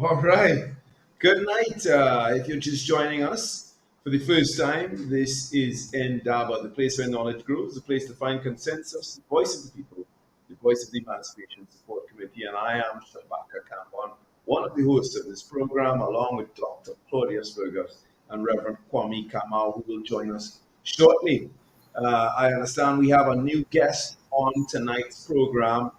All right. Good night. If you're just joining us for the first time, this is Indaba, the place where knowledge grows, the place to find consensus, the voice of the people, the voice of the Emancipation Support Committee. And I am Shabaka Kambon, one of the hosts of this program, along with Dr. Claudius Fergus and Reverend Kwame Kamau, who will join us shortly. I understand we have a new guest on tonight's program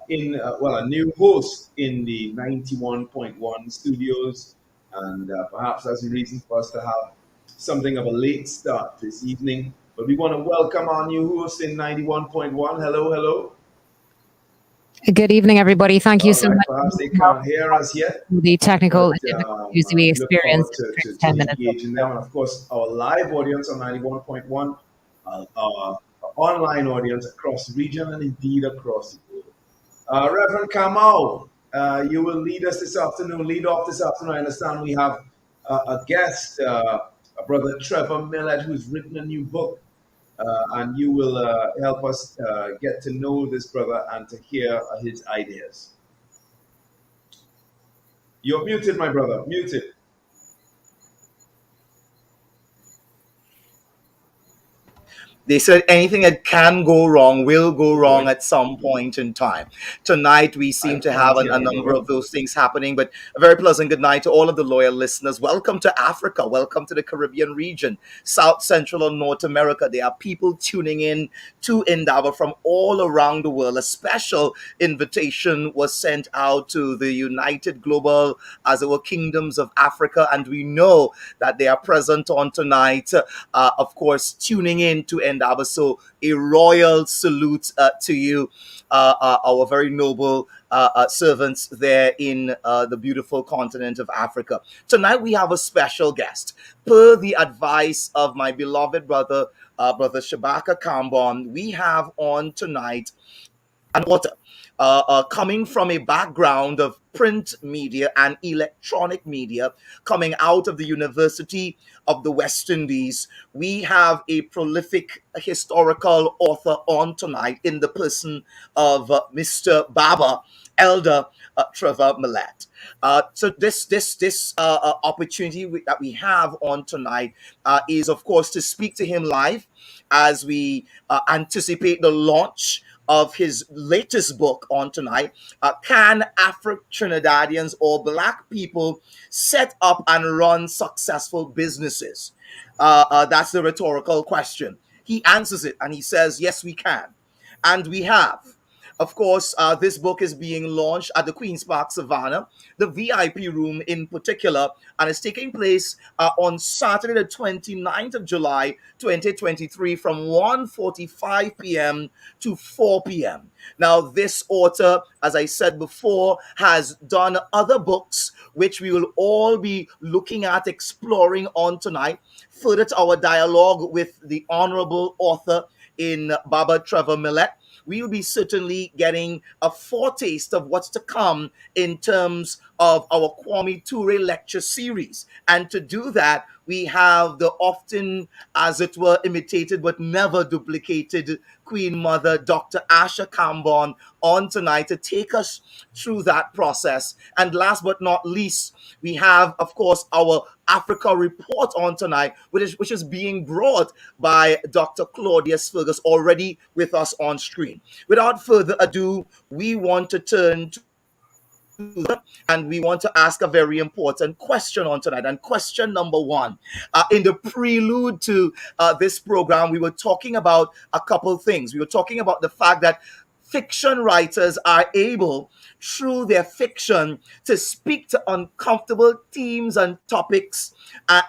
in well, a new host in the 91.1 studios, and perhaps that's a reason for us to have something of a late start this evening. But we want to welcome our new host in 91.1. Hello, hello. Good evening, everybody. Thank you All so right, much perhaps they for can't hear us yet, the technical but difficulties we we look experienced forward in the to, first to 10 minutes of engaging the them. And of course, our live audience on 91.1, our online audience across the region and indeed across the world. Reverend Kamau, you will lead us this afternoon, lead off this afternoon. I understand we have a guest, Brother Trevor Millett, who's written a new book, and you will help us get to know this brother and to hear his ideas. You're muted, my brother, muted. They said anything that can go wrong will go Oh wrong boy, at some point in time. Tonight, we I seem to have can't hear a you, number brother. of those things happening, but a very pleasant good night to all of the loyal listeners. Welcome to Africa. Welcome to the Caribbean region, South Central and North America. There are people tuning in to Indaba from all around the world. A special invitation was sent out to the United Global, as it were, Kingdoms of Africa, and we know that they are present on tonight, of course, tuning in to Indaba. So a royal salute to you, our very noble servants there in the beautiful continent of Africa. Tonight we have a special guest. Per the advice of my beloved brother, Brother Shabaka Kambon, we have on tonight an author coming from a background of print media and electronic media, coming out of the University of the West Indies. We have a prolific historical author on tonight in the person of Mr. Baba, Elder Trevor Millett. So this opportunity that we have on tonight is, of course, to speak to him live as we anticipate the launch of his latest book on tonight. Can Afro Trinidadians or Black people set up and run successful businesses? That's the rhetorical question. He answers it and he says, yes, we can. And we have. Of course, this book is being launched at the Queen's Park Savannah, the VIP room in particular, and it's taking place on Saturday, the 29th of July, 2023, from 1:45 p.m. to 4 p.m. Now, this author, as I said before, has done other books, which we will all be looking at exploring on tonight, further to our dialogue with the honorable author in Baba Trevor Millett. We'll be certainly getting a foretaste of what's to come in terms of our Kwame Ture lecture series. And to do that, we have the often, as it were, imitated but never duplicated Queen Mother, Dr. Asha Kambon, on tonight to take us through that process. And last but not least, we have, of course, our Africa report on tonight, which is being brought by Dr. Claudius Fergus, already with us on screen. Without further ado, we want to turn to and we want to ask a very important question on tonight. And question number one, in the prelude to this program, we were talking about a couple things. We were talking about the fact that fiction writers are able, through their fiction, to speak to uncomfortable themes and topics,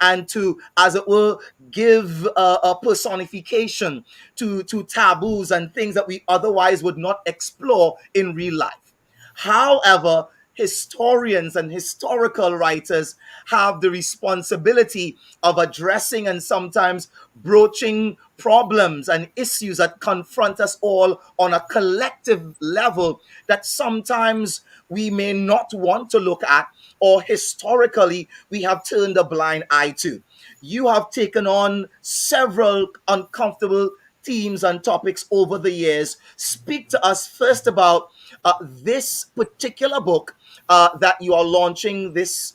and to, as it were, give a personification to taboos and things that we otherwise would not explore in real life. However, historians and historical writers have the responsibility of addressing and sometimes broaching problems and issues that confront us all on a collective level that sometimes we may not want to look at, or historically we have turned a blind eye to. You have taken on several uncomfortable themes and topics over the years. Speak to us first about this particular book that you are launching this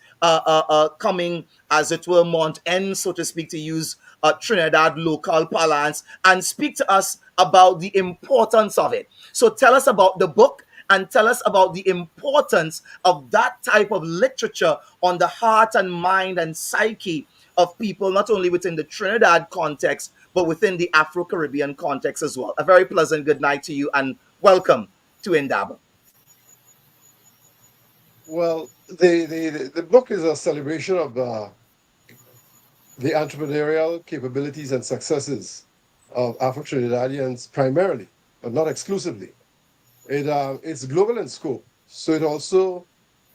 coming, as it were, month end, so to speak, to use Trinidad local parlance, and speak to us about the importance of it. So tell us about the book and tell us about the importance of that type of literature on the heart and mind and psyche of people, not only within the Trinidad context, but within the Afro Caribbean context as well. A very pleasant good night to you and welcome to Indaba. Well, the book is a celebration of the entrepreneurial capabilities and successes of Afro Trinidadians primarily, but not exclusively. It's global in scope, so it also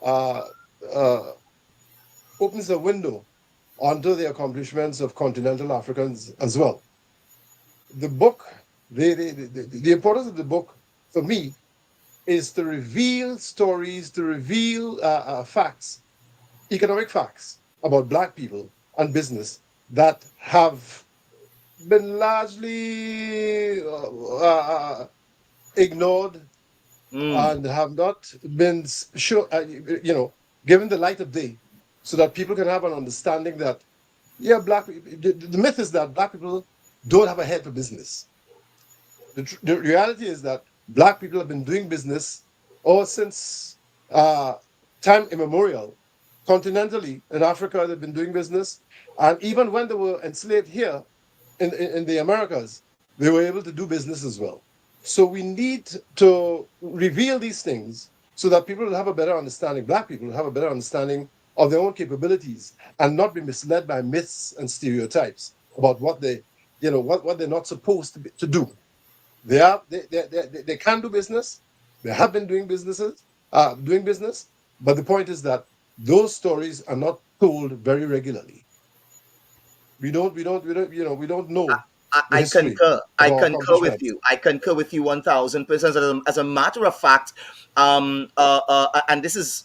uh, uh, opens a window onto the accomplishments of continental Africans as well. The book, the importance of the book for me is to reveal stories, to reveal facts, economic facts about Black people and business that have been largely ignored Mm, and have not been given the light of day, so that people can have an understanding that yeah, the myth is that Black people don't have a head for business. The reality is that Black people have been doing business all since uh, time immemorial. Continentally in Africa, they've been doing business, and even when they were enslaved here in the Americas, they were able to do business as well. So we need to reveal these things so that people will have a better understanding, Black people will have a better understanding of their own capabilities and not be misled by myths and stereotypes about what what they're not supposed to do. They can do business. They have been doing business. But the point is that those stories are not told very regularly. We don't know the I history concur. of I our concur with accomplishments. you. I concur with you 1000%. As a matter of fact, and this is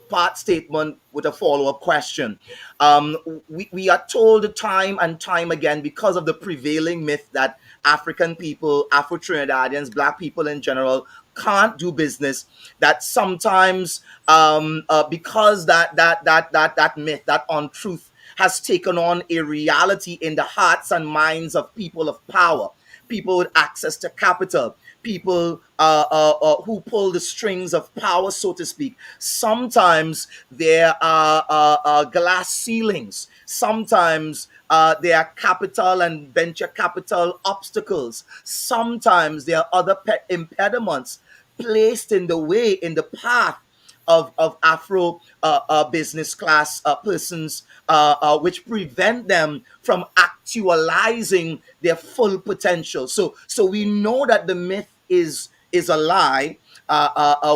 part statement with a follow up question. Um, we are told time and time again, because of the prevailing myth that African people, Afro Trinidadians, Black people in general, can't do business. That sometimes, because that myth, that untruth, has taken on a reality in the hearts and minds of people of power, people with access to capital, people who pull the strings of power, so to speak. Sometimes there are glass ceilings. Sometimes there are capital and venture capital obstacles. Sometimes there are other impediments placed in the way, in the path of Afro business class persons, which prevent them from actualizing their full potential. So we know that the myth is a lie.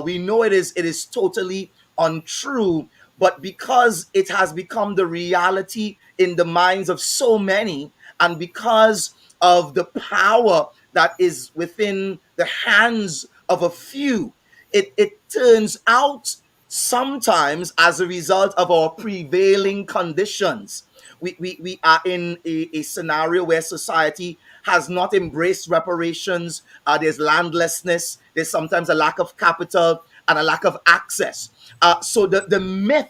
We know it is totally untrue. But because it has become the reality in the minds of so many, and because of the power that is within the hands of a few, it turns out sometimes as a result of our prevailing conditions. We are in a scenario where society has not embraced reparations. There's landlessness, there's sometimes a lack of capital and a lack of access. So the myth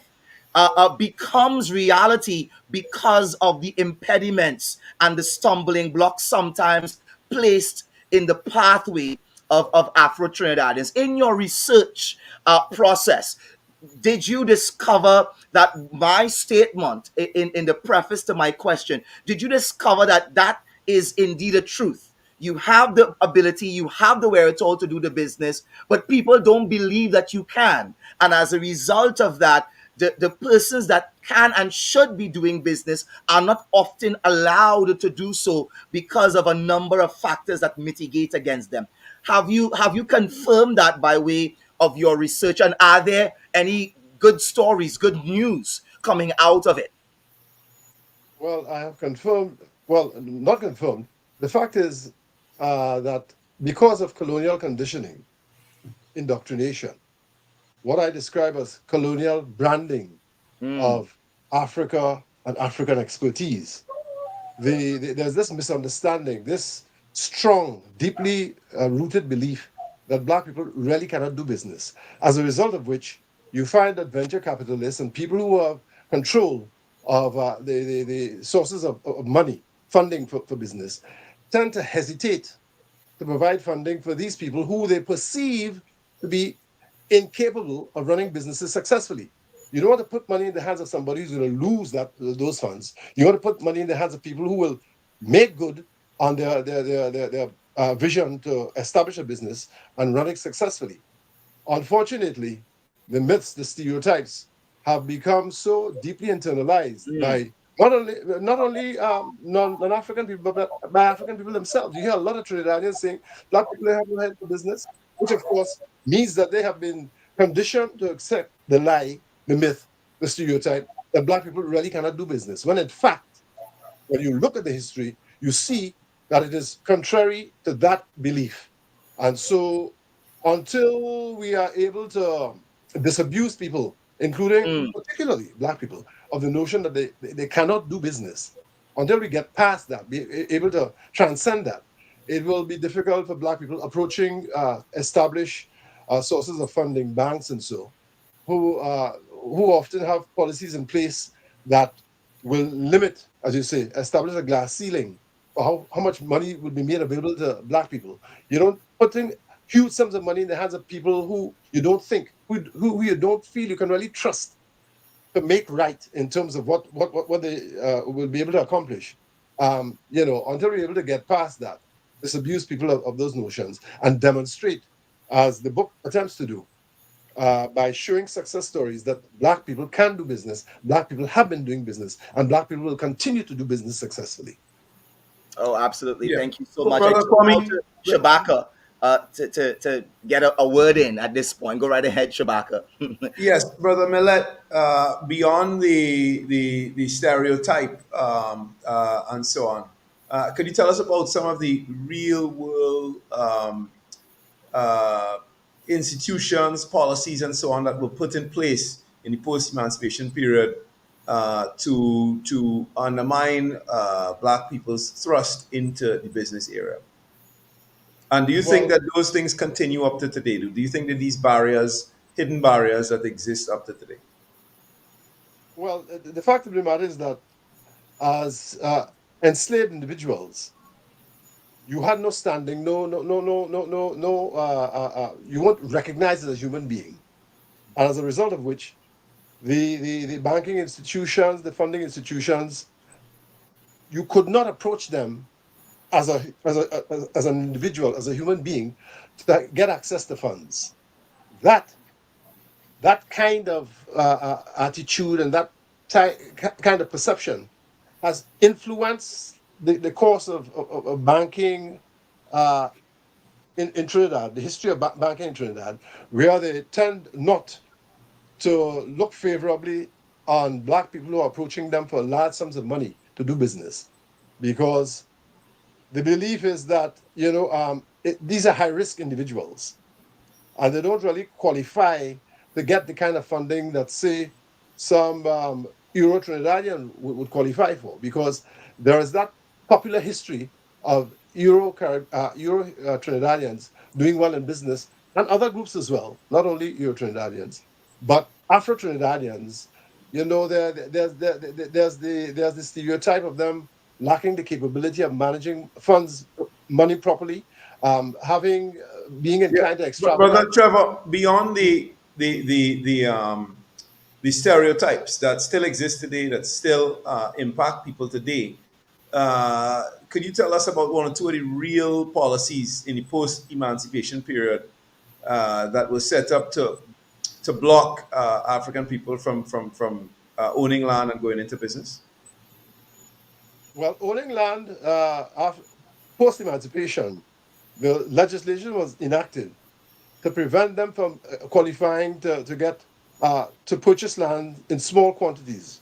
becomes reality because of the impediments and the stumbling blocks sometimes placed in the pathway of Afro Trinidadians. In your research process, did you discover that my statement in the preface to my question, did you discover that that is indeed a truth? You have the ability, you have the wherewithal to do the business, but people don't believe that you can. And as a result of that, the persons that can and should be doing business are not often allowed to do so because of a number of factors that mitigate against them. Have you confirmed that by way of your research? And are there any good stories, good news coming out of it? Well, I have confirmed, well, not confirmed. The fact is that because of colonial conditioning, indoctrination, what I describe as colonial branding Mm, of Africa and African expertise, there's this misunderstanding, this strong, deeply rooted belief that black people really cannot do business. As a result of which, you find that venture capitalists and people who have control of the sources of money, funding for business, tend to hesitate to provide funding for these people who they perceive to be incapable of running businesses successfully. You don't want to put money in the hands of somebody who's going to lose those funds. You want to put money in the hands of people who will make good on their vision to establish a business and run it successfully. Unfortunately, the myths, the stereotypes have become so deeply internalized Mm. by not only non-African people, but by African people themselves. You hear a lot of Trinidadians saying black people have no head for business, which of course means that they have been conditioned to accept the lie, the myth, the stereotype that black people really cannot do business. When in fact, when you look at the history, you see that it is contrary to that belief. And so, until we are able to disabuse people, including Mm. particularly black people, of the notion that they cannot do business, until we get past that, be able to transcend that, it will be difficult for black people approaching established sources of funding, banks and so, who often have policies in place that will limit, as you say, establish a glass ceiling for how much money will be made available to black people. You don't putting huge sums of money in the hands of people who you don't think, who you don't feel you can really trust to make right in terms of what they will be able to accomplish. Until we're able to get past that, disabuse people of those notions and demonstrate, as the book attempts to do, by showing success stories that black people can do business, black people have been doing business, and black people will continue to do business successfully. Oh, absolutely. Yeah. Thank you so So, much. I Brother turn now Kwame, to Shabaka to get a word in at this point. Go right ahead, Shabaka. yes, Brother Millet, beyond the stereotype and so on, could you tell us about some of the real world uh, institutions, policies, and so on that were put in place in the post-emancipation period to undermine black people's thrust into the business area? And do you think Well, that those things continue up to today? Do you think that these barriers, hidden barriers that exist up to today? the fact of the matter is that as enslaved individuals, you had no standing, no. You weren't recognized as a human being, and as a result of which, the banking institutions, the funding institutions, you could not approach them as an individual, as a human being, to get access to funds. That that kind of attitude and that kind of perception has influenced the course of banking uh, in Trinidad, the history of banking in Trinidad, where they tend not to look favorably on black people who are approaching them for large sums of money to do business, because the belief is that these are high risk individuals and they don't really qualify to get the kind of funding that, say, some Euro Trinidadian would qualify for, because there is that popular history of Euro Trinidadians doing well in business, and other groups as well, not only Euro Trinidadians, but Afro Trinidadians. There's the stereotype of them lacking the capability of managing funds, money properly, having being Yeah, inclined to but Brother extravagance. Trevor, beyond the stereotypes that still exist today, that still impact people today, could you tell us about one or two of the real policies in the post-emancipation period that were set up to block African people from owning land and going into business? Well, owning land after post emancipation, the legislation was enacted to prevent them from qualifying to purchase land in small quantities,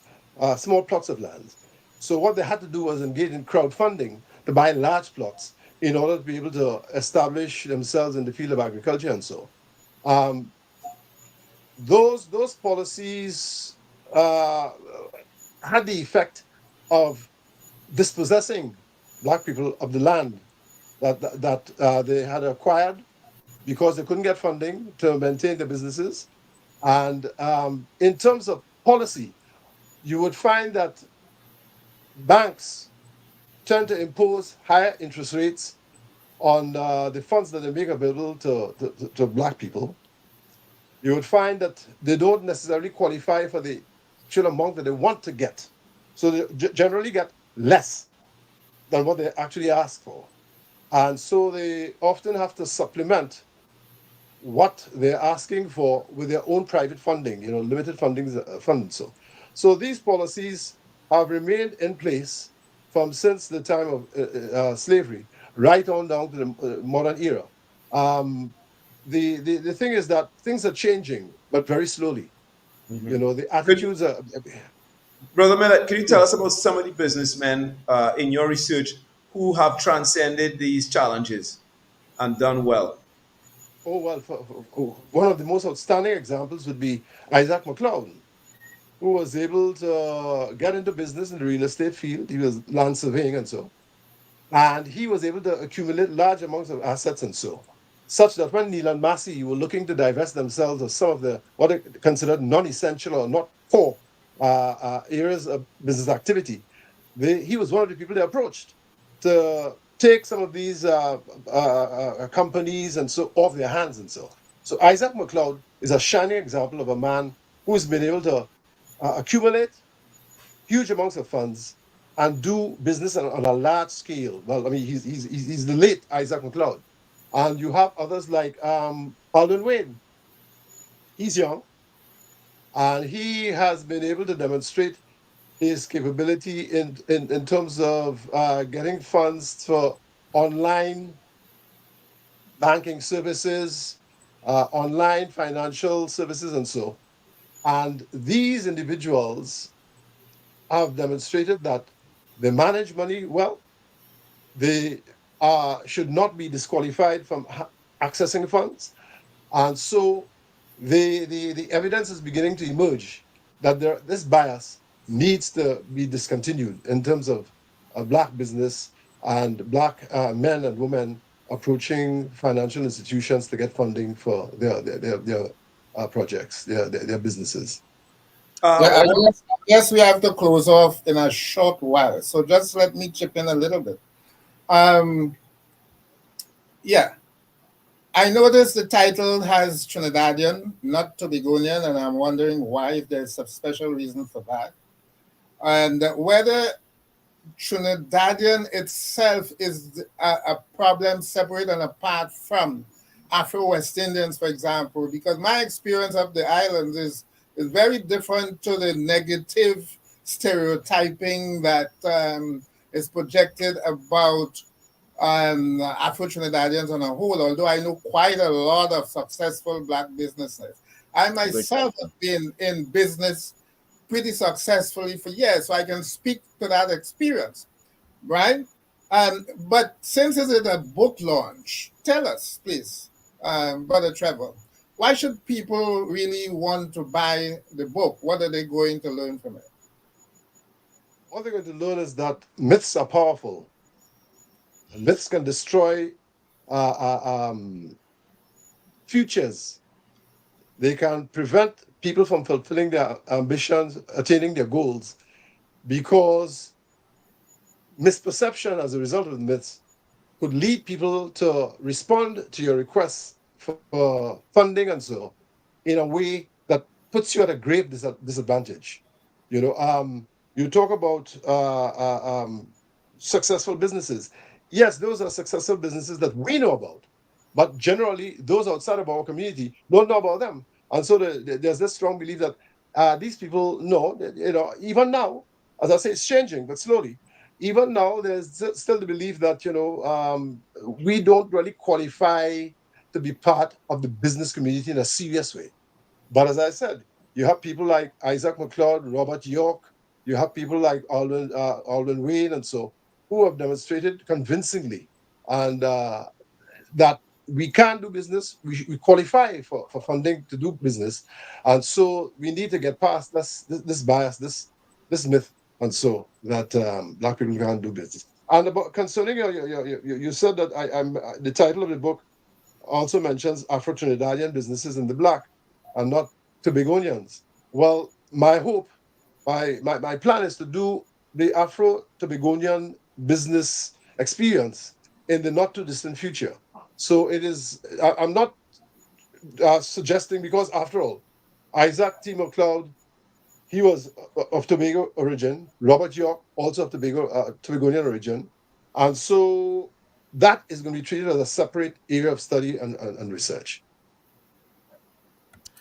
small plots of land. So what they had to do was engage in crowdfunding to buy large plots in order to be able to establish themselves in the field of agriculture and so. Um, those policies uh, had the effect of dispossessing black people of the land that they had acquired because they couldn't get funding to maintain their businesses. And in terms of policy, you would find that banks tend to impose higher interest rates on the funds that they make available to black people. You would find that they don't necessarily qualify for the actual amount that they want to get. So they generally get less than what they actually ask for. And so they often have to supplement what they're asking for with their own private funding, limited funding funds. So these policies have remained in place from since the time of slavery, right on down to the modern era. Um, the thing is that things are changing, but very slowly. The Could, attitudes are. Brother Miller, can you tell us Yes. about some of the businessmen in your research who have transcended these challenges and done well? Oh well, one of the most outstanding examples would be Isaac McLeod, who was able to get into business in the real estate field. He was land surveying and so, and he was able to accumulate large amounts of assets and so, such that when Neil and Massey were looking to divest themselves of some of the what are considered non-essential or not core areas of business activity, he was one of the people they approached to take some of these companies and so off their hands and so. So Isaac McLeod is a shining example of a man who's been able to accumulate huge amounts of funds and do business on a large scale. Well, I mean, he's the late Isaac McLeod, and you have others like Alden Wayne. He's young, and he has been able to demonstrate his capability in terms of getting funds for online banking services, online financial services, and so. And these individuals have demonstrated that they manage money well. They should not be disqualified from accessing funds. And so the evidence is beginning to emerge that this bias needs to be discontinued in terms of black business and black men and women approaching financial institutions to get funding for their projects, their businesses. Yeah, Uh, what, I guess we have to close off in a short while. So just let me chip in a little bit. Um, yeah, I noticed the title has Trinidadian, not Tobagonian, and I'm wondering why, if there's a special reason for that. And whether Trinidadian itself is a problem separate and apart from Afro West Indians, for example, because my experience of the islands is very different to the negative stereotyping that is projected about Afro Trinidadians on a whole, although I know quite a lot of successful Black businesses. I Great myself question. have been in business pretty successfully for years, so I can speak to that experience, right? But since it's a book launch, tell us, please, Brother Trevor, why should people really want to buy the book? What are they going to learn from it? What they're going to learn is that myths are powerful. Myths can destroy futures. They can prevent people from fulfilling their ambitions, attaining their goals, because misperception as a result of myths could lead people to respond to your requests for funding and so in a way that puts you at a grave disadvantage. You know, you talk about successful businesses. Yes, those are successful businesses that we know about, but generally, those outside of our community don't know about them. And so there's this strong belief that these people know that, even now, as I say, it's changing, but slowly. Even now, there's still the belief that, we don't really qualify to be part of the business community in a serious way. But as I said, you have people like Isaac McLeod, Robert York, you have people like Alden Wayne, and so, who have demonstrated convincingly and that we can do business, we qualify for funding to do business. And so we need to get past this bias, this myth, and so that black people can't do business. And about concerning you said that I'm the title of the book also mentions Afro Trinidadian businesses in the black and not Tobagonians. Well, my hope, my plan is to do the Afro Tobagonian business experience in the not too distant future. So it is, I'm not suggesting, because after all, Isaac T. McLeod, he was of Tobago origin, Robert York, also of Tobagonian origin. And so that is going to be treated as a separate area of study and research.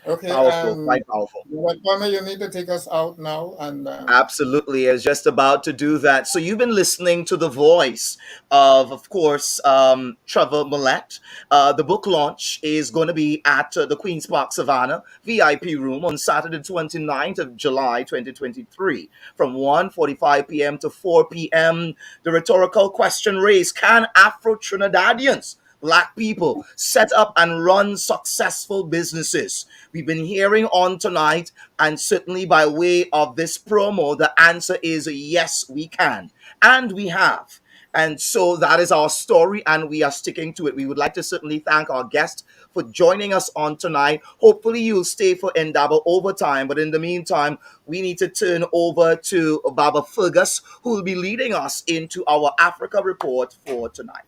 Okay, Powerful, quite powerful. Kwame, you need to take us out now. And Absolutely, I was just about to do that. So you've been listening to the voice of course, Trevor Millett. The book launch is going to be at the Queen's Park Savannah VIP room on Saturday, 29th of July, 2023, from 1:45 p.m. to 4 p.m. The rhetorical question raised: can Afro-Trinidadians, black people, set up and run successful businesses? We've been hearing on tonight, and certainly by way of this promo, the answer is yes, we can. And we have. And so that is our story, and we are sticking to it. We would like to certainly thank our guest for joining us on tonight. Hopefully, you'll stay for Indaba overtime, but in the meantime, we need to turn over to Baba Fergus, who will be leading us into our Africa report for tonight.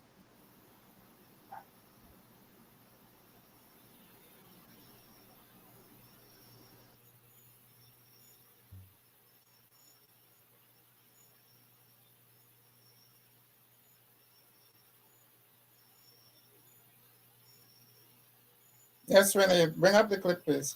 yes, Renee, bring up the clip, please.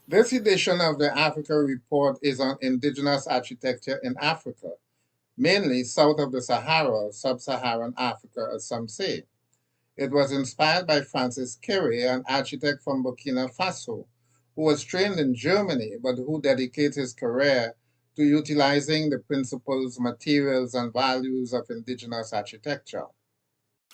This edition of the Africa Report is on indigenous architecture in Africa, mainly south of the Sahara, sub-Saharan Africa, as some say. It was inspired by Francis Kere, an architect from Burkina Faso, who was trained in Germany but who dedicates his career to utilizing the principles, materials, and values of indigenous architecture.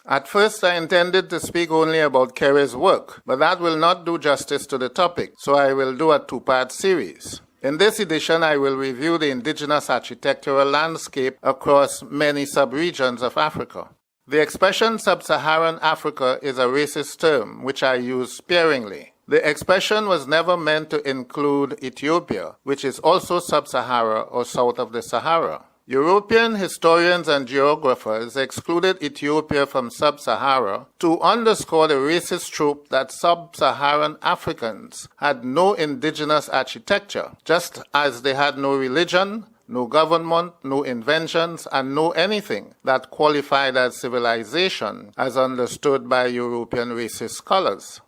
At first, I intended to speak only about Kere's work, but that will not do justice to the topic, so I will do a two-part series. In this edition, I will review the indigenous architectural landscape across many sub-regions of Africa. The expression sub-Saharan Africa is a racist term, which I use sparingly. The expression was never meant to include Ethiopia, which is also sub-Sahara or south of the Sahara. European historians and geographers excluded Ethiopia from sub-Sahara to underscore the racist trope that sub-Saharan Africans had no indigenous architecture, just as they had no religion, no government, no inventions, and no anything that qualified as civilization as understood by European racist scholars.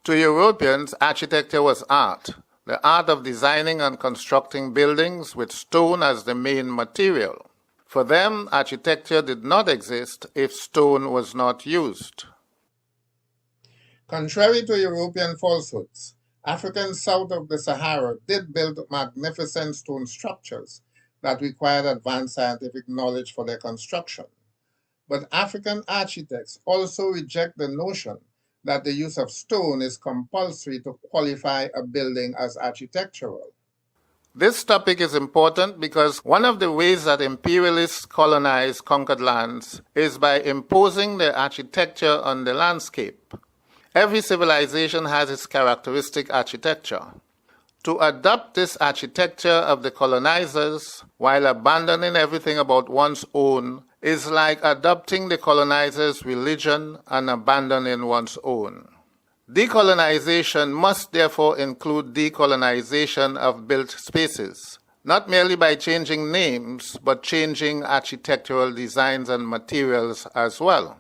To Europeans, architecture was art, the art of designing and constructing buildings with stone as the main material. For them, architecture did not exist if stone was not used. Contrary to European falsehoods, Africans south of the Sahara did build magnificent stone structures that required advanced scientific knowledge for their construction. But African architects also reject the notion that the use of stone is compulsory to qualify a building as architectural. This topic is important because one of the ways that imperialists colonize conquered lands is by imposing their architecture on the landscape. Every civilization has its characteristic architecture. To adopt this architecture of the colonizers while abandoning everything about one's own is like adopting the colonizers' religion and abandoning one's own. Decolonization must therefore include decolonization of built spaces, not merely by changing names, but changing architectural designs and materials as well.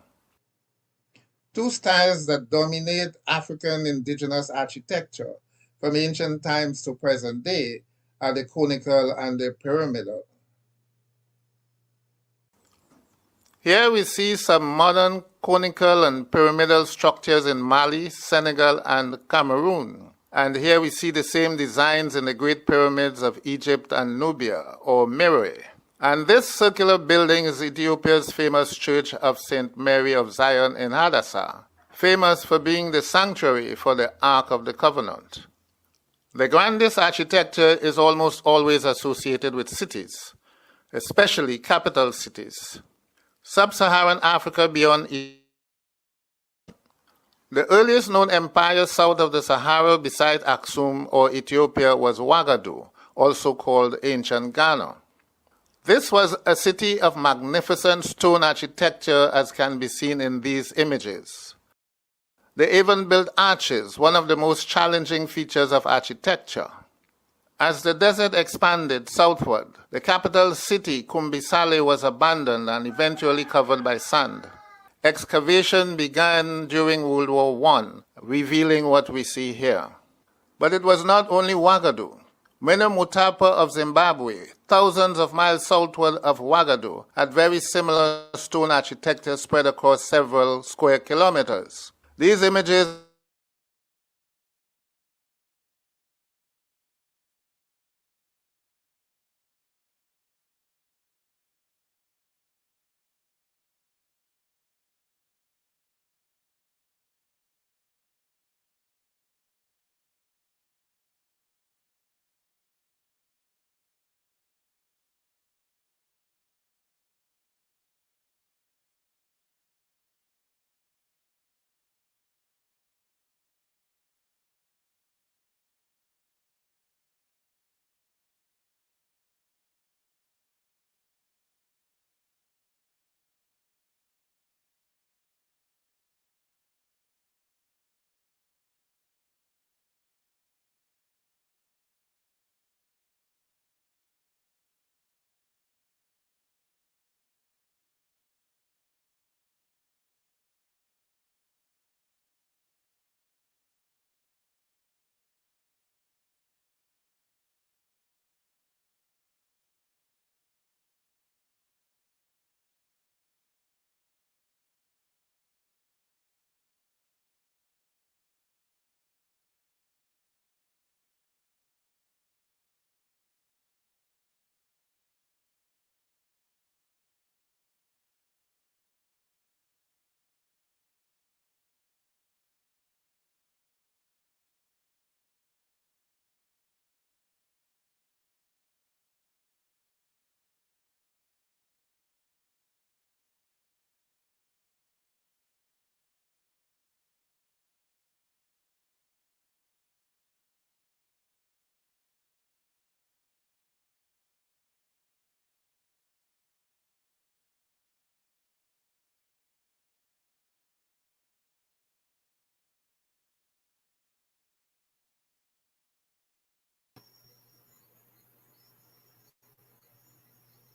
Two styles that dominate African indigenous architecture from ancient times to present day are the conical and the pyramidal. Here we see some modern conical and pyramidal structures in Mali, Senegal, and Cameroon. And here we see the same designs in the Great Pyramids of Egypt and Nubia, or Meroe. And this circular building is Ethiopia's famous Church of St. Mary of Zion in Hadassah, famous for being the sanctuary for the Ark of the Covenant. The grandest architecture is almost always associated with cities, especially capital cities. Sub-Saharan Africa beyond the earliest known empire south of the Sahara beside Aksum or Ethiopia was Ouagadougou, also called ancient Ghana. This was a city of magnificent stone architecture as can be seen in these images. They even built arches, one of the most challenging features of architecture. As the desert expanded southward, the capital city, Kumbisale, was abandoned and eventually covered by sand. Excavation began during World War I, revealing what we see here. But it was not only Ouagadougou. Mena Mutapa of Zimbabwe, thousands of miles southward of Ouagadougou, had very similar stone architecture spread across several square kilometers. These images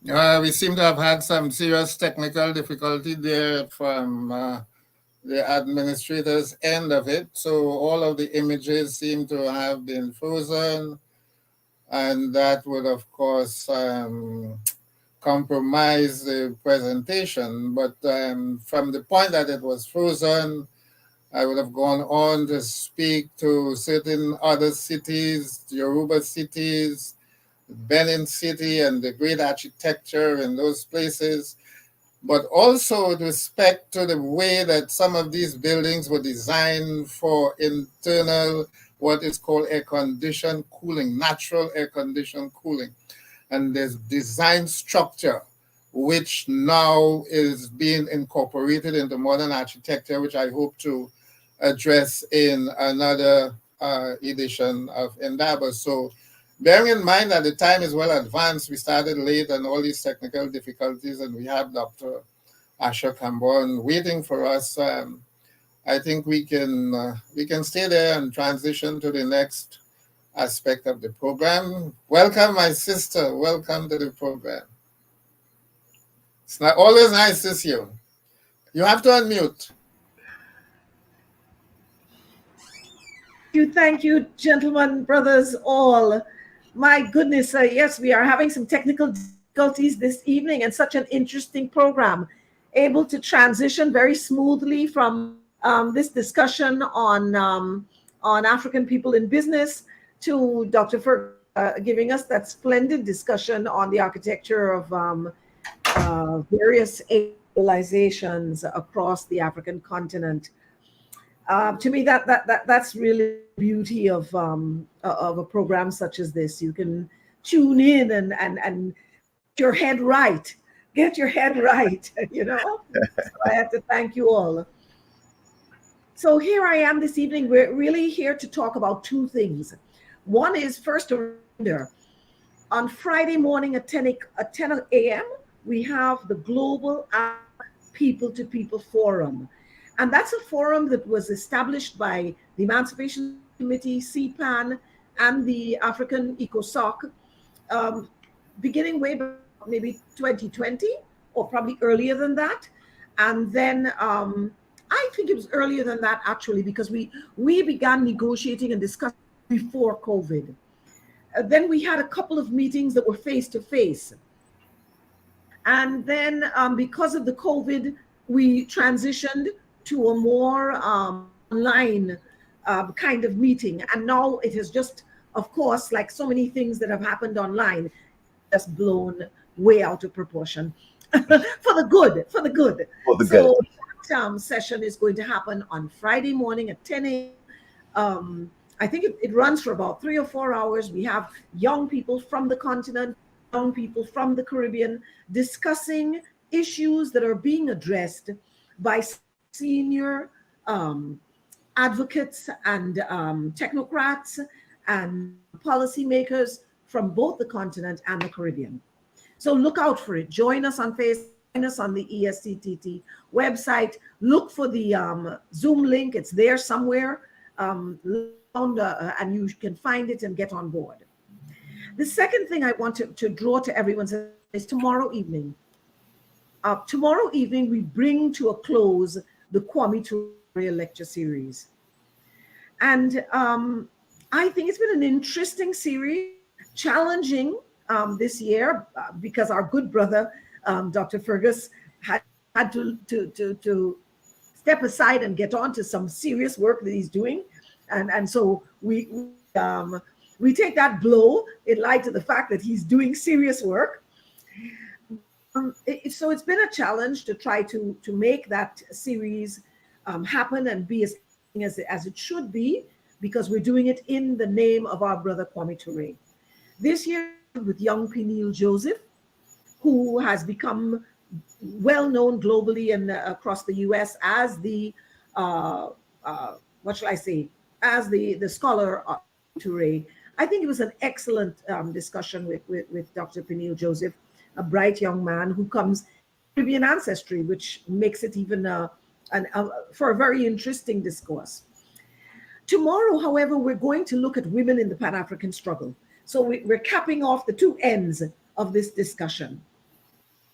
We seem to have had some serious technical difficulty there from the administrator's end of it. So all of the images seem to have been frozen, and that would, of course, compromise the presentation. But from the point that it was frozen, I would have gone on to speak to certain other cities, Yoruba cities, Benin City, and the great architecture in those places, but also with respect to the way that some of these buildings were designed for internal, what is called air-conditioned cooling, natural air-conditioned cooling. And there's design structure, which now is being incorporated into modern architecture, which I hope to address in another edition of Indaba. So bearing in mind that the time is well advanced, we started late and all these technical difficulties, and we have Dr. Asha Kambon waiting for us. I think we can stay there and transition to the next aspect of the program. Welcome, my sister. Welcome to the program. It's not always nice to see you. You have to unmute. Thank you, gentlemen, brothers, all. My goodness, yes, we are having some technical difficulties this evening, and such an interesting program. Able to transition very smoothly from this discussion on African people in business to Dr. giving us that splendid discussion on the architecture of various civilizations across the African continent. To me, that's really the beauty of a program such as this. You can tune in and get your head right. Get your head right, you know. So I have to thank you all. So here I am this evening. We're really here to talk about two things. One is first a reminder. On Friday morning at 10 a.m., we have the Global People to People Forum. And that's a forum that was established by the Emancipation Committee, CPAN, and the African ECOSOC, beginning way back maybe 2020, or probably earlier than that. And then I think it was earlier than that, actually, because we began negotiating and discussing before COVID. Then we had a couple of meetings that were face-to-face. And then because of the COVID, we transitioned to a more online kind of meeting. And now it has just, of course, like so many things that have happened online, just blown way out of proportion. For the good. For the good. So that session is going to happen on Friday morning at 10 a.m. I think it runs for about 3 or 4 hours. We have young people from the continent, young people from the Caribbean discussing issues that are being addressed by senior advocates and technocrats and policymakers from both the continent and the Caribbean. So look out for it. Join us on Facebook, join us on the ESCTT website. Look for the Zoom link. It's there somewhere. And you can find it and get on board. The second thing I want to draw to everyone's attention is tomorrow evening. Tomorrow evening, we bring to a close the Kwame Ture lecture series. And I think it's been an interesting series, challenging this year, because our good brother, Dr. Fergus, had to step aside and get on to some serious work that he's doing. And so we take that blow in light of the fact that he's doing serious work. So it's been a challenge to try to make that series happen and be as it should be, because we're doing it in the name of our brother Kwame Ture. This year with young Peniel Joseph, who has become well known globally and across the US as the what shall I say, as the scholar of Ture. I think it was an excellent discussion with Dr. Peniel Joseph, a bright young man who comes Caribbean ancestry, which makes it even for a very interesting discourse. Tomorrow, however, we're going to look at women in the Pan-African struggle. So we're capping off the two ends of this discussion.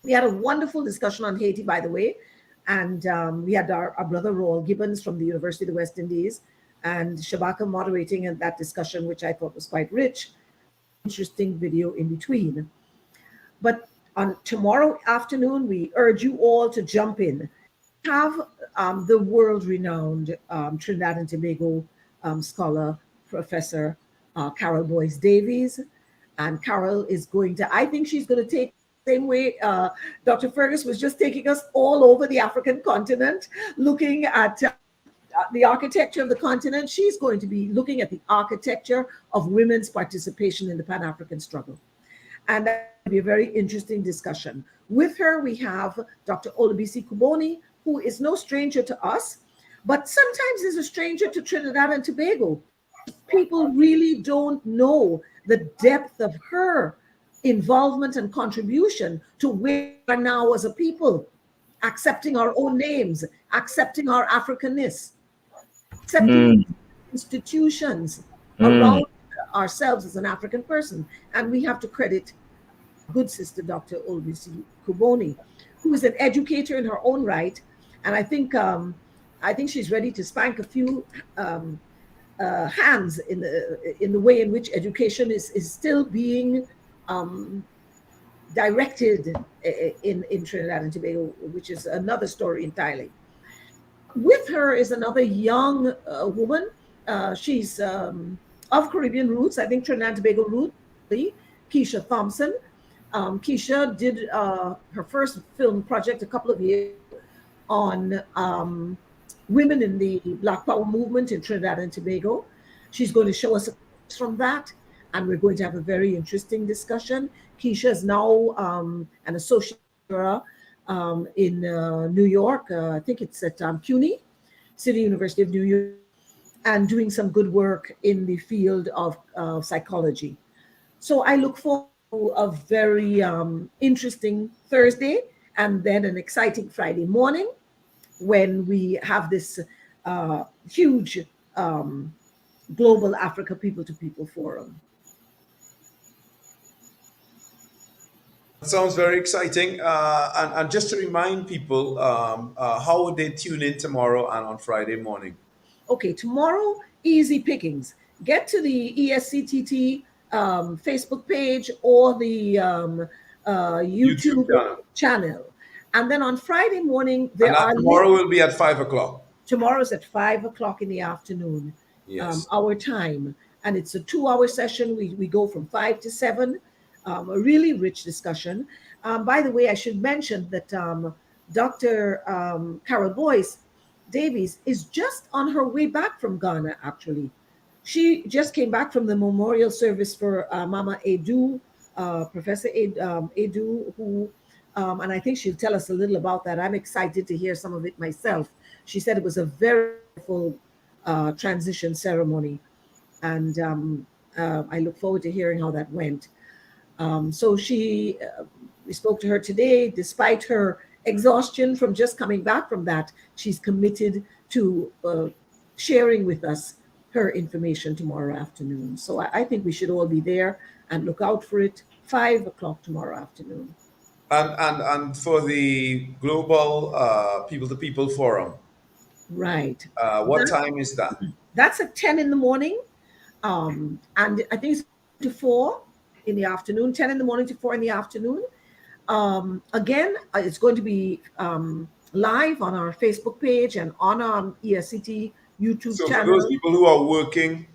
We had a wonderful discussion on Haiti, by the way, and we had our brother Roel Gibbons from the University of the West Indies and Shabaka moderating in that discussion, which I thought was quite rich. Interesting video in between. But on tomorrow afternoon, we urge you all to jump in. We have the world-renowned Trinidad and Tobago scholar, Professor Carol Boyce Davies. And Carol is going to, I think she's going to take the same way Dr. Fergus was just taking us all over the African continent, looking at the architecture of the continent. She's going to be looking at the architecture of women's participation in the Pan-African struggle. And that will be a very interesting discussion. With her, we have Dr. Olabisi Kuboni, who is no stranger to us, but sometimes is a stranger to Trinidad and Tobago. People really don't know the depth of her involvement and contribution to where we are now as a people, accepting our own names, accepting our Africanness, accepting institutions around ourselves as an African person. And we have to credit good sister, Dr. Olabisi Kuboni, who is an educator in her own right. And I think she's ready to spank a few hands in the way in which education is still being directed in Trinidad and Tobago, which is another story entirely. With her is another young woman. She's of Caribbean roots, I think Trinidad and Tobago root, Keisha Thompson. Keisha did her first film project a couple of years ago on women in the Black Power movement in Trinidad and Tobago. She's going to show us from that, and we're going to have a very interesting discussion. Keisha is now an associate lecturer in New York. I think it's at CUNY, City University of New York, and doing some good work in the field of psychology. So I look forward to a very interesting Thursday and then an exciting Friday morning when we have this huge global Africa People to People Forum. Sounds very exciting. And just to remind people, how would they tune in tomorrow and on Friday morning? Okay, tomorrow, easy pickings. Get to the ESCTT Facebook page or the YouTube channel. And then on Friday morning, and that tomorrow will be at 5 o'clock. Tomorrow's at 5 o'clock in the afternoon, Yes. our time. And it's a 2-hour session. We go from 5 to 7, a really rich discussion. By the way, I should mention that Dr. Carol Boyce Davies is just on her way back from Ghana, actually. She just came back from the memorial service for Mama Edu, Professor Edu, who, and I think she'll tell us a little about that. I'm excited to hear some of it myself. She said it was a very full transition ceremony, and I look forward to hearing how that went. So we spoke to her today. Despite her exhaustion from just coming back from that, she's committed to sharing with us her information tomorrow afternoon. So I think we should all be there and look out for it. 5 o'clock tomorrow afternoon. And for the Global People to People Forum. Right. What time is that? That's at 10 in the morning. And I think it's to 4 in the afternoon, 10 in the morning to 4 in the afternoon. Again, it's going to be live on our Facebook page and on our ESCT YouTube So channel. for those people who are working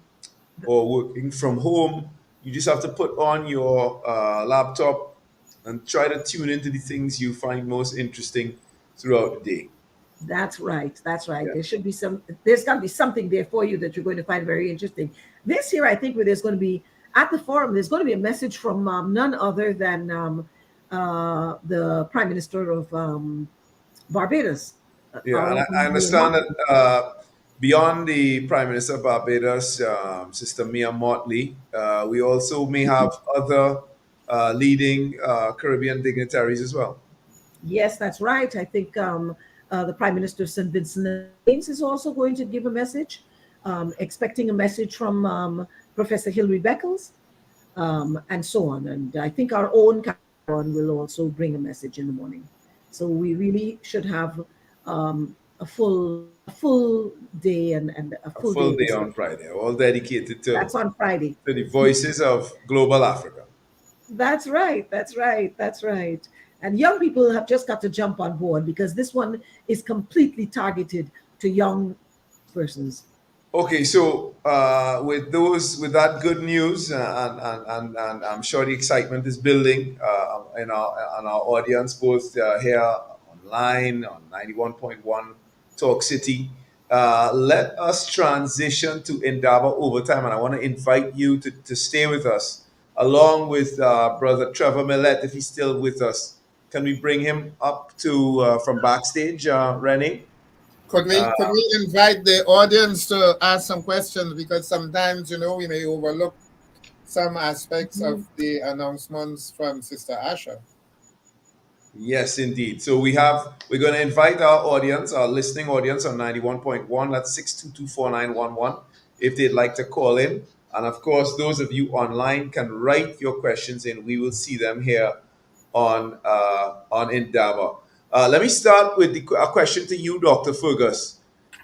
or working from home, you just have to put on your laptop and try to tune into the things you find most interesting throughout the day. That's right. That's right. Yeah. There should be there's got to be something there for you that you're going to find very interesting. This year, I think where there's going to be, at the forum, there's going to be a message from none other than the Prime Minister of Barbados. Yeah, and I understand that beyond the Prime Minister of Barbados, Sister Mia Motley, we also may have other leading Caribbean dignitaries as well. Yes, that's right. I think the Prime Minister of St. Vincent and James is also going to give a message, expecting a message from Professor Hilary Beckles, and so on. And I think our own Cameron will also bring a message in the morning. So we really should have a full day and a full day on Friday, all dedicated to that's on Friday. To the voices of global Africa. That's right. That's right. That's right. And young people have just got to jump on board because this one is completely targeted to young persons. Okay, so with that good news, and I'm sure the excitement is building in our audience, both here online on 91.1 Talk City. Let us transition to Indaba Overtime, and I want to invite you to stay with us, along with Brother Trevor Millett, if he's still with us. Can we bring him up to from backstage, Rennie? Could we invite the audience to ask some questions, because sometimes we may overlook some aspects of the announcements from Sister Asha. Yes, indeed. So we're going to invite our audience, our listening audience on 91.1. That's 6224911. If they'd like to call in, and of course, those of you online can write your questions in. We will see them here on Indaba. Let me start with a question to you, Dr. Fergus.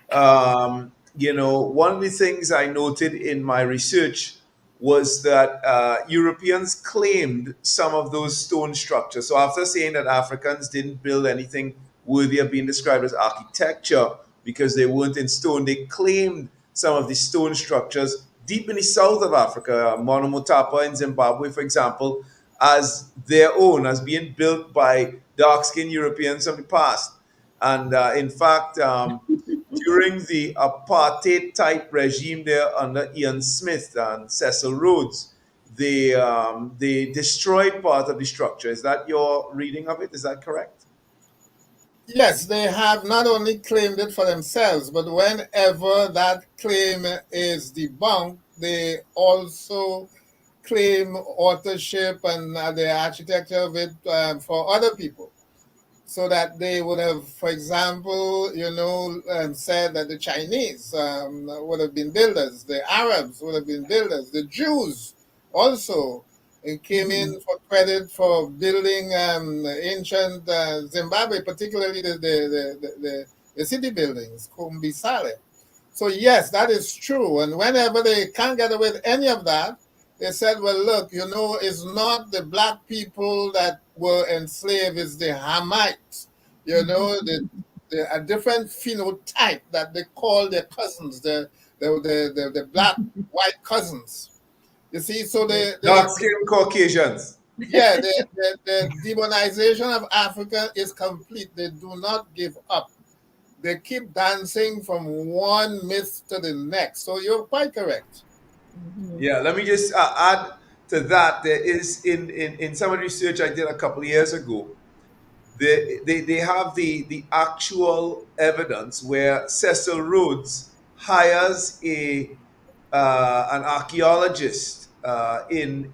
One of the things I noted in my research was that Europeans claimed some of those stone structures. So after saying that Africans didn't build anything worthy of being described as architecture because they weren't in stone, they claimed some of the stone structures deep in the south of Africa, Monomotapa in Zimbabwe, for example, as their own, as being built by dark-skinned Europeans of the past. And in fact, during the apartheid type regime there under Ian Smith and Cecil Rhodes, they destroyed part of the structure. Is that your reading of it? Is that correct? Yes, they have not only claimed it for themselves, but whenever that claim is debunked, they also claim authorship and the architecture of it for other people. So that they would have, for example, said that the Chinese would have been builders, the Arabs would have been builders, the Jews also came in for credit for building ancient Zimbabwe, particularly the city buildings, Kumbi Sale. So yes, that is true. And whenever they can't get away with any of that, they said, well, look, it's not the black people that were enslaved, it's the Hamites, a different phenotype that they call their cousins, the black white cousins. You see, so Dark-skinned Caucasians. yeah, the demonization of Africa is complete. They do not give up. They keep dancing from one myth to the next. So you're quite correct. Yeah, let me just add to that. There is in some of the research I did a couple of years ago, they have the actual evidence where Cecil Rhodes hires an archaeologist in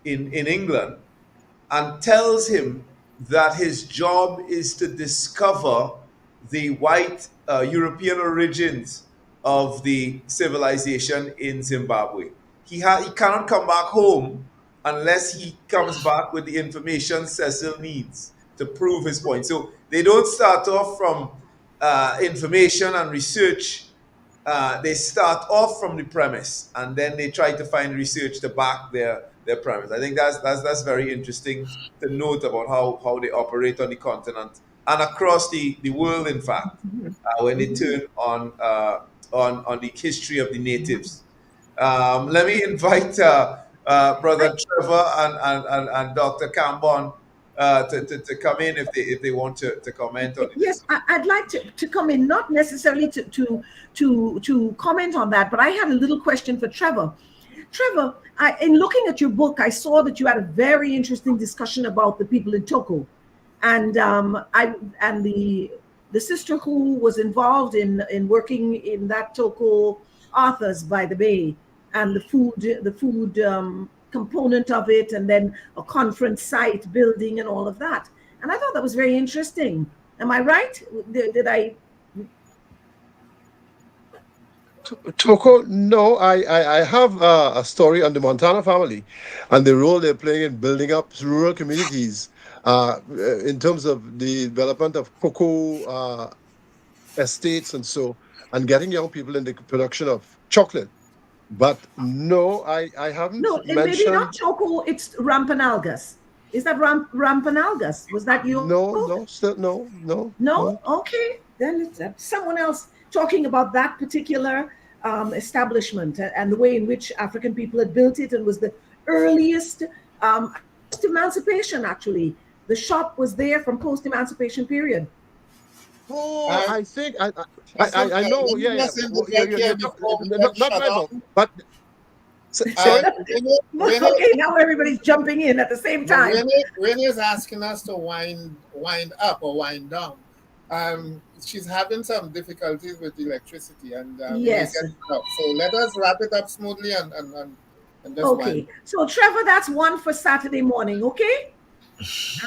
England and tells him that his job is to discover the white European origins of the civilization in Zimbabwe. He cannot come back home unless he comes back with the information Cecil needs to prove his point. So they don't start off from information and research. They start off from the premise and then they try to find research to back their premise. I think that's very interesting to note about how they operate on the continent and across the world, in fact, when they turn on the history of the natives. Let me invite Brother Trevor and Dr. Cambon to come in if they want to comment on it. Yes, I'd like to come in, not necessarily to comment on that, but I had a little question for Trevor. Trevor, in looking at your book, I saw that you had a very interesting discussion about the people in Togo, and the sister who was involved in working in that Togo Authors by the Bay, and the food component of it, and then a conference site building and all of that. And I thought that was very interesting. Am I right? Did I? Toko, no, I have a story on the Montana family and the role they're playing in building up rural communities in terms of the development of cocoa estates and getting young people in the production of chocolate. But no, I haven't No, maybe mentioned. not Choco. It's Rampanalgas. Is that Rampanalgas? Was that you? No, still No. Okay, then it's someone else talking about that particular establishment and the way in which African people had built it, and was the earliest post-emancipation. Actually, the shop was there from post-emancipation period. Oh, Uh, I think I know. let me Yeah. just Well, interject here before we get not shut right off. now, but sorry. Renee, Okay, now everybody's jumping in at the same time. Renee is asking us to wind up or wind down. She's having some difficulties with electricity, and Yes. So let us wrap it up smoothly and just Okay, wind. so Trevor, that's one for Saturday morning. Okay.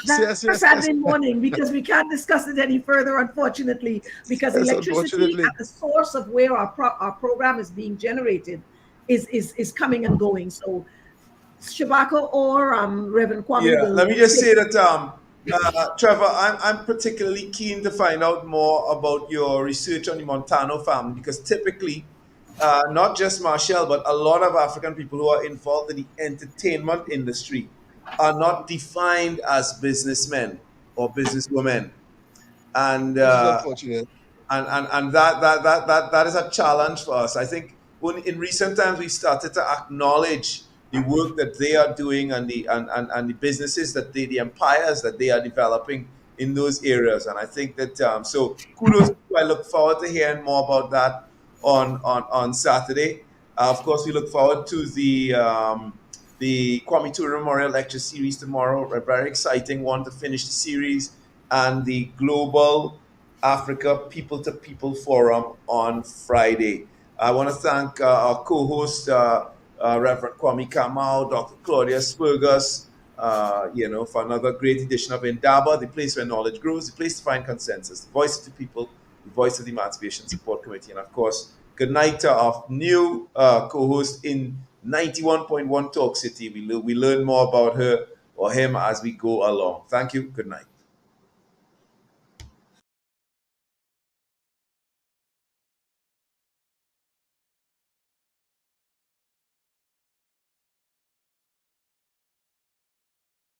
That's for Saturday morning, because we can't discuss it any further, unfortunately, because Yes, electricity unfortunately. at the source of where our program is being generated is coming and going. So Shabaka or Reverend Kwame Yeah, will let me just take say that, Trevor, I'm particularly keen to find out more about your research on the Montano family, because typically, not just Marshall, but a lot of African people who are involved in the entertainment industry are not defined as businessmen or businesswomen, and Which is uh, unfortunate. and that is a challenge for us. I think in recent times we started to acknowledge the work that they are doing and the businesses that the empires that they are developing in those areas. And I think that so kudos. I look forward to hearing more about that on Saturday. Of course, we look forward to the Kwame Ture Memorial Lecture Series tomorrow. A very exciting one to finish the series, and the Global Africa People to People Forum on Friday. I want to thank our co-host, Reverend Kwame Kamau, Dr. Claudia Spurgus, for another great edition of Indaba, the place where knowledge grows, the place to find consensus, the voice of the people, the voice of the Emancipation Support Committee, and of course, good night to our new co-host in 91.1 Talk City. We learn more about her or him as we go along. Thank you. Good night.